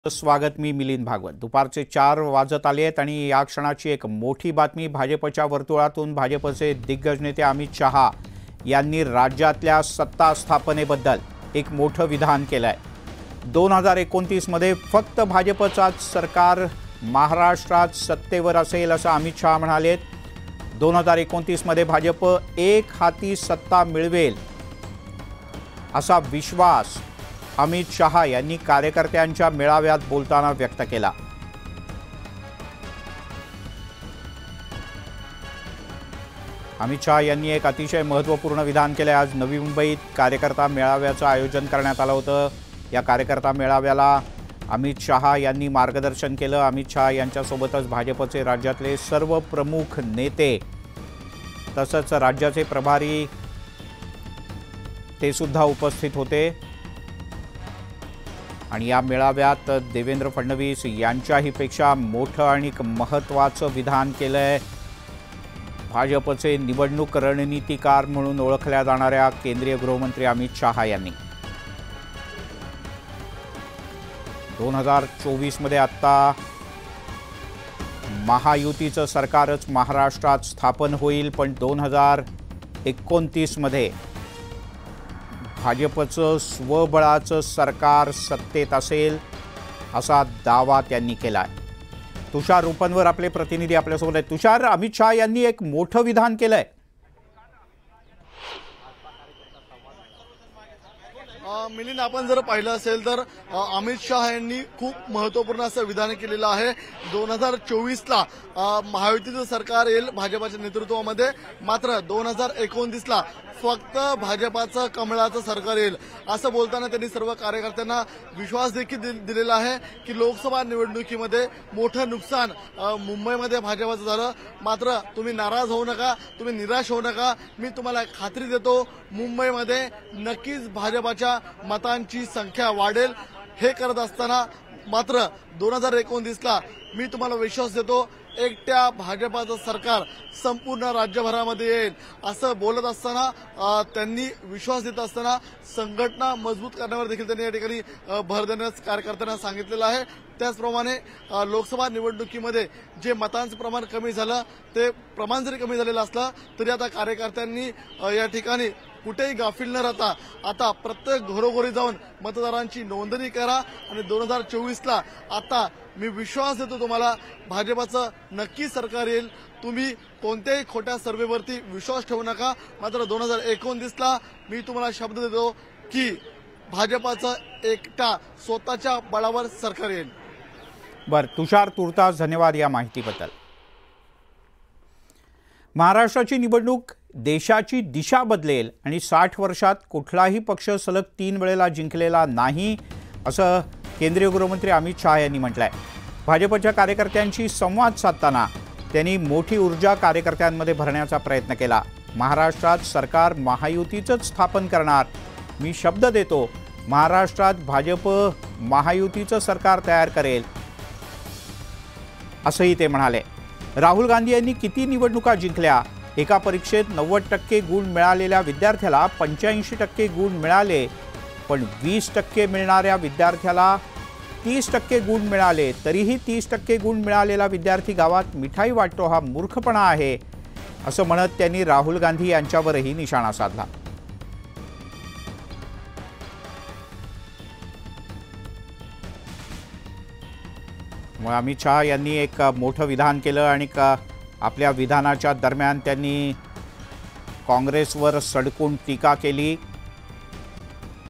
स्वागत। मी मिलिंद भागवत। दुपारचे 4 वाजत आले आहेत आणि या क्षणाची एक मोठी बातमी भाजपच्या वर्तुळातून भाजपचे दिग्गज नेते अमित शहा यांनी राज्यातल्या सत्ता स्थापनेबद्दल एक मोठं विधान केलं आहे। 2029 मध्ये फक्त भाजपचाच सरकार महाराष्ट्रात सत्तेवर असेल असं अमित शहा म्हणाले। 2029 मध्ये भाजप एक हाती सत्ता मिळवेल असा विश्वास अमित शहा यांनी कार्यकर्त्यांच्या मेळाव्यात बोलताना व्यक्त केला। अमित शहा यांनी एक अतिशय महत्त्वपूर्ण विधान केले। आज नवी मुंबईत कार्यकर्ता मेळाव्याचं आयोजन करण्यात आलं होतं। या कार्यकर्ता मेळाव्याला अमित शहा यांनी मार्गदर्शन केलं। अमित शहा यांच्यासोबतच भाजपचे राज्यातले सर्व प्रमुख नेते तसंच राज्याचे प्रभारी ते सुद्धा उपस्थित होते आणि या मेळाव्यात देवेंद्र फडणवीस यांच्याही पेक्षा मोठं आणि महत्त्वाचं विधान केलंय। भाजपचे निवडणूक रणनीतिकार म्हणून ओळखल्या जाणाऱ्या केंद्रीय गृहमंत्री अमित शहा यांनी 2024 मध्ये आता महायुतीचं सरकारच महाराष्ट्रात स्थापन होईल, पण 2029 मध्ये भाजपचं स्वबळाचं सरकार सत्तेत असेल असा दावा त्यांनी केलाय। तुषार रूपनवर आपले प्रतिनिधी आपल्यासोबत आहेत। तुषार, अमित शहा यांनी एक मोठं विधान केलंय। मिलिंद, आपण जर पाहिलं असेल तर अमित शहा यांनी खूप महत्त्वपूर्ण असं विधान केलेलं आहे। 2024ला महायुतीचं सरकार येईल भाजपच्या नेतृत्वामध्ये, मात्र 2029ला फक्त भाजपाचं कमळाचं सरकार येईल असं बोलताना त्यांनी सर्व कार्यकर्त्यांना विश्वास देखील दिलेला आहे की लोकसभा निवडणुकीमध्ये मोठं नुकसान मुंबईमध्ये भाजपाचं झालं, मात्र तुम्ही नाराज होऊ नका, तुम्ही निराश होऊ नका। मी तुम्हाला खात्री देतो मुंबईमध्ये नक्कीच भाजपाच्या मतांची संख्या वाढेल। हे करत असताना मात्र 2029ला मी तुम्हाला विश्वास देतो एकट्या भाजपाचं सरकार संपूर्ण राज्यभरामध्ये येईल असं बोलत असताना त्यांनी विश्वास देत असताना संघटना मजबूत करण्यावर देखील त्यांनी या ठिकाणी भर देण्यास कार्यकर्त्यांना सांगितलेलं आहे। त्याचप्रमाणे लोकसभा निवडणुकीमध्ये जे मतांचं प्रमाण कमी झालं ते प्रमाण जरी कमी झालेलं असलं तरी आता कार्यकर्त्यांनी या ठिकाणी कुठेही गाफील न राहता आता प्रत्येक घरोघरी जाऊन मतदारांची नोंदणी करा आणि 2024ला आता मी विश्वास देतो तुम्हाला भाजपाचं नक्की सरकार येईल। तुम्ही कोणत्याही खोट्या सर्वेवरती विश्वास ठेवू नका, मात्र 2029ला मी तुम्हाला शब्द देतो की भाजपाचं एकटा स्वतःच्या बळावर सरकार येईल। बर तुषार, तुर्तास धन्यवाद या माहितीबद्दल। महाराष्ट्राची निवडणूक देशाची दिशा बदलेल आणि 60 वर्षात कुठलाही पक्ष सलग 3 वेळेला जिंकलेला नाही असं केंद्रीय गृहमंत्री अमित शहा यांनी म्हटलंय। भाजपच्या कार्यकर्त्यांशी संवाद साधताना त्यांनी मोठी ऊर्जा कार्यकर्त्यांमध्ये भरण्याचा प्रयत्न केला। महाराष्ट्रात सरकार महायुतीचंच स्थापन करणार, मी शब्द देतो महाराष्ट्रात भाजप महायुतीचं सरकार तयार करेल असंही ते म्हणाले। राहुल गांधी यांनी किती निवडणुका जिंकल्या? एका परीक्षेत 90% गुण मिळालेल्या विद्यार्थ्याला 85% गुण मिळाले, पण 20% मिळणाऱ्या विद्यार्थ्याला 30% गुण मिळाले, तरीही 30% गुण मिळालेला विद्यार्थी गावात मिठाई वाटतो हा मूर्खपणा आहे असं म्हणत त्यांनी राहुल गांधी यांच्यावरही निशाणा साधला। मग अमित शहा यांनी एक मोठं विधान केलं आणि आपल्या विधानाच्या दरम्यान त्यांनी काँग्रेसवर सडकून टीका केली।